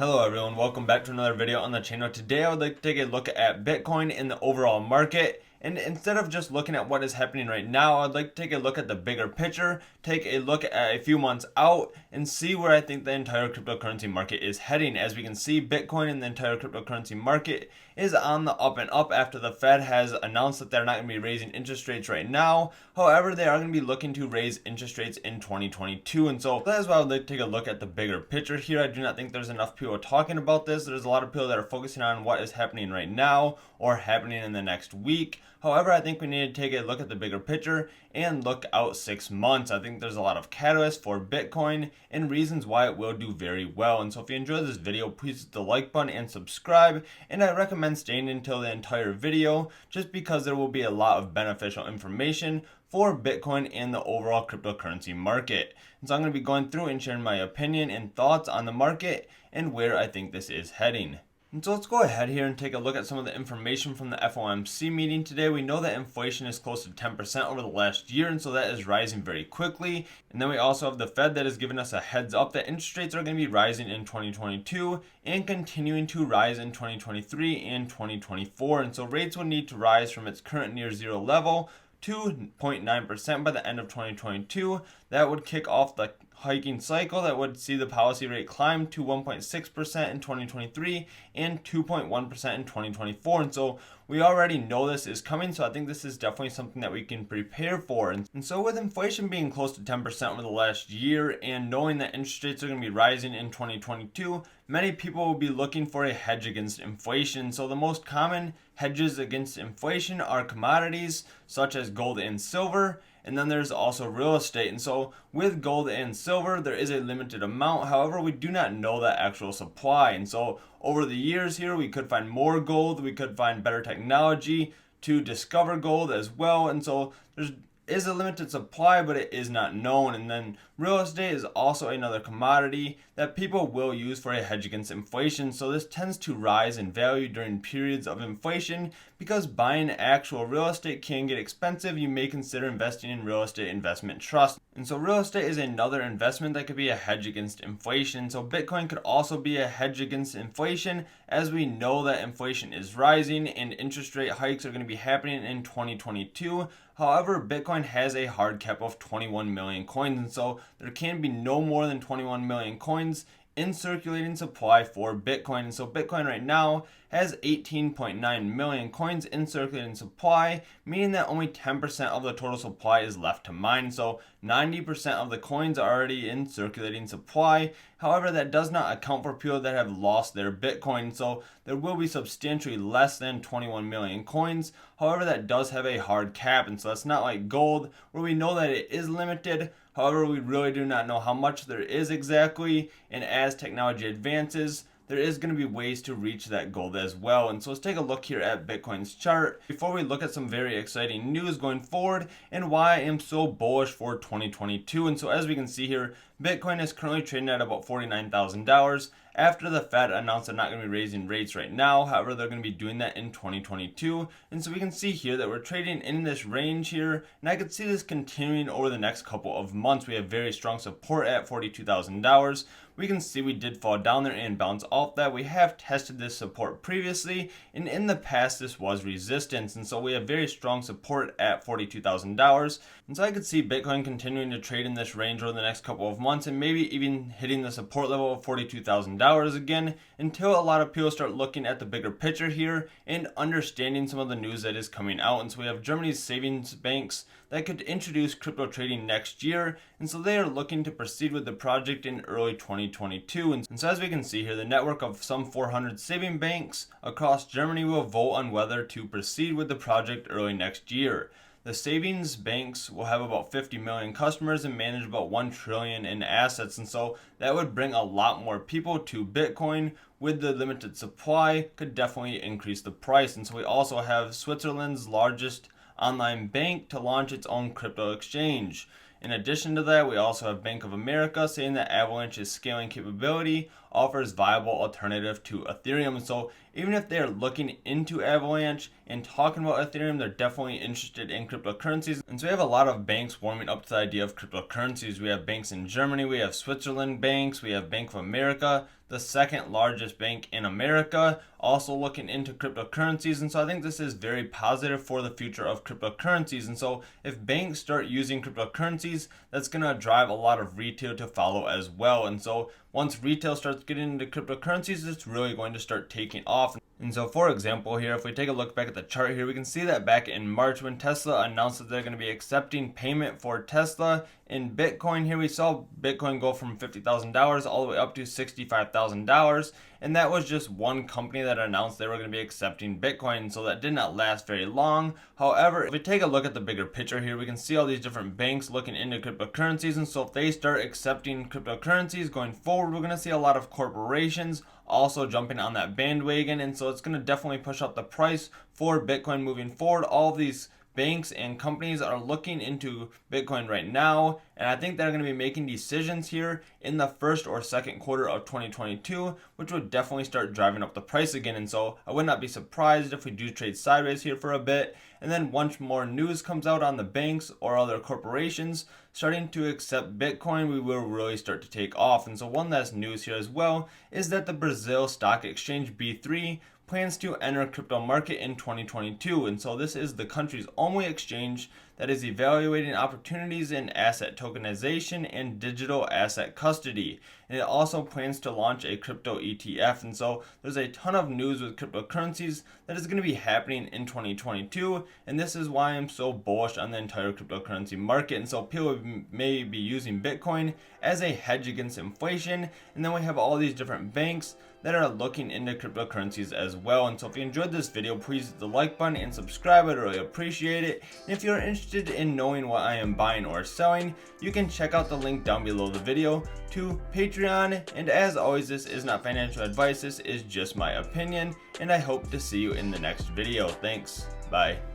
Hello everyone, welcome back to another video on the channel. Today I would like to take a look at Bitcoin in the overall market. And instead of just looking at what is happening right now, I'd like to take a look at the bigger picture, take a look at a few months out, and see where I think the entire cryptocurrency market is heading. As we can see, Bitcoin and the entire cryptocurrency market is on the up and up after the Fed has announced that they're not going to be raising interest rates right now. However, they are going to be looking to raise interest rates in 2022. And so that is why I would like to take a look at the bigger picture here. I do not think there's enough people talking about this. There's a lot of people that are focusing on what is happening right now or happening in the next week. However, I think we need to take a look at the bigger picture and look out 6 months. I think there's a lot of catalysts for Bitcoin and reasons why it will do very well. And so if you enjoyed this video, please hit the like button and subscribe. And I recommend staying until the entire video just because there will be a lot of beneficial information for Bitcoin and the overall cryptocurrency market. And so I'm going to be going through and sharing my opinion and thoughts on the market and where I think this is heading. And so let's go ahead here and take a look at some of the information from the FOMC meeting today. We know that inflation is close to 10% over the last year, and so that is rising very quickly. And then we also have the Fed that has given us a heads up that interest rates are going to be rising in 2022 and continuing to rise in 2023 and 2024. And so rates will need to rise from its current near zero level to 0.9% by the end of 2022. That would kick off the hiking cycle that would see the policy rate climb to 1.6% in 2023 and 2.1% in 2024. And so we already know this is coming, so I think this is definitely something that we can prepare for. And so with inflation being close to 10% over the last year and knowing that interest rates are going to be rising in 2022, many people will be looking for a hedge against inflation. So the most common hedges against inflation are commodities such as gold and silver. And then there's also real estate. And so with gold and silver, there is a limited amount. However, we do not know the actual supply. And so over the years here, we could find more gold. We could find better technology to discover gold as well. And so there's is a limited supply, but it is not known. And then real estate is also another commodity that people will use for a hedge against inflation. So this tends to rise in value during periods of inflation because buying actual real estate can get expensive. You may consider investing in real estate investment trust. And so real estate is another investment that could be a hedge against inflation. So Bitcoin could also be a hedge against inflation, as we know that inflation is rising and interest rate hikes are going to be happening in 2022. However, Bitcoin has a hard cap of 21 million coins, and so there can be no more than 21 million coins in circulating supply for Bitcoin. And so Bitcoin right now has 18.9 million coins in circulating supply, meaning that only 10% of the total supply is left to mine. So 90% of the coins are already in circulating supply. However, that does not account for people that have lost their Bitcoin. So there will be substantially less than 21 million coins. However, that does have a hard cap. And so that's not like gold, where we know that it is limited. However, we really do not know how much there is exactly. And as technology advances, there is going to be ways to reach that goal as well. And so let's take a look here at Bitcoin's chart before we look at some very exciting news going forward and why I am so bullish for 2022. And so as we can see here, Bitcoin is currently trading at about $49,000 after the Fed announced they're not going to be raising rates right now. However, they're going to be doing that in 2022. And so we can see here that we're trading in this range here, and I could see this continuing over the next couple of months. We have very strong support at $42,000. We can see we did fall down there and bounce off that. We have tested this support previously, and in the past this was resistance, and so we have very strong support at $42,000. And so I could see Bitcoin continuing to trade in this range over the next couple of months and maybe even hitting the support level of $42,000 again, until a lot of people start looking at the bigger picture here and understanding some of the news that is coming out. And so we have Germany's savings banks that could introduce crypto trading next year, and so they are looking to proceed with the project in early 2022. And so as we can see here, the network of some 400 saving banks across Germany will vote on whether to proceed with the project early next year. The savings banks will have about 50 million customers and manage about 1 trillion in assets, and so that would bring a lot more people to Bitcoin. With the limited supply, could definitely increase the price. And so we also have Switzerland's largest online bank to launch its own crypto exchange. In addition to that, we also have Bank of America saying that Avalanche's scaling capability offers viable alternative to Ethereum. So even if they're looking into Avalanche and talking about Ethereum, they're definitely interested in cryptocurrencies. And so we have a lot of banks warming up to the idea of cryptocurrencies. We have banks in Germany, we have Switzerland banks, we have Bank of America, the second largest bank in America, also looking into cryptocurrencies. And so I think this is very positive for the future of cryptocurrencies. And so if banks start using cryptocurrencies, that's going to drive a lot of retail to follow as well. And so once retail starts getting into cryptocurrencies, it's really going to start taking off. And so for example here, if we take a look back at the chart here, we can see that back in March when Tesla announced that they're going to be accepting payment for Tesla in Bitcoin, here we saw Bitcoin go from $50,000 all the way up to $65,000. And that was just one company that announced they were going to be accepting Bitcoin, so that did not last very long. However, if we take a look at the bigger picture here, we can see all these different banks looking into cryptocurrencies. And so if they start accepting cryptocurrencies going forward, we're going to see a lot of corporations also jumping on that bandwagon. And so it's going to definitely push up the price for Bitcoin moving forward. All of these banks and companies are looking into Bitcoin right now, and I think they're going to be making decisions here in the first or second quarter of 2022, which would definitely start driving up the price again. And so I would not be surprised if we do trade sideways here for a bit, and then once more news comes out on the banks or other corporations starting to accept Bitcoin, we will really start to take off. And so one last news here as well is that the Brazil stock exchange B3 plans to enter crypto market in 2022. And so this is the country's only exchange that is evaluating opportunities in asset tokenization and digital asset custody. And it also plans to launch a crypto ETF. And so there's a ton of news with cryptocurrencies that is going to be happening in 2022. And this is why I'm so bullish on the entire cryptocurrency market. And so people may be using Bitcoin as a hedge against inflation. And then we have all these different banks that are looking into cryptocurrencies as well. And so if you enjoyed this video, please hit the like button and subscribe. I'd really appreciate it. And if you're interested in knowing what I am buying or selling, you can check out the link down below the video to Patreon. And as always, this is not financial advice, this is just my opinion, and I hope to see you in the next video. Thanks, bye.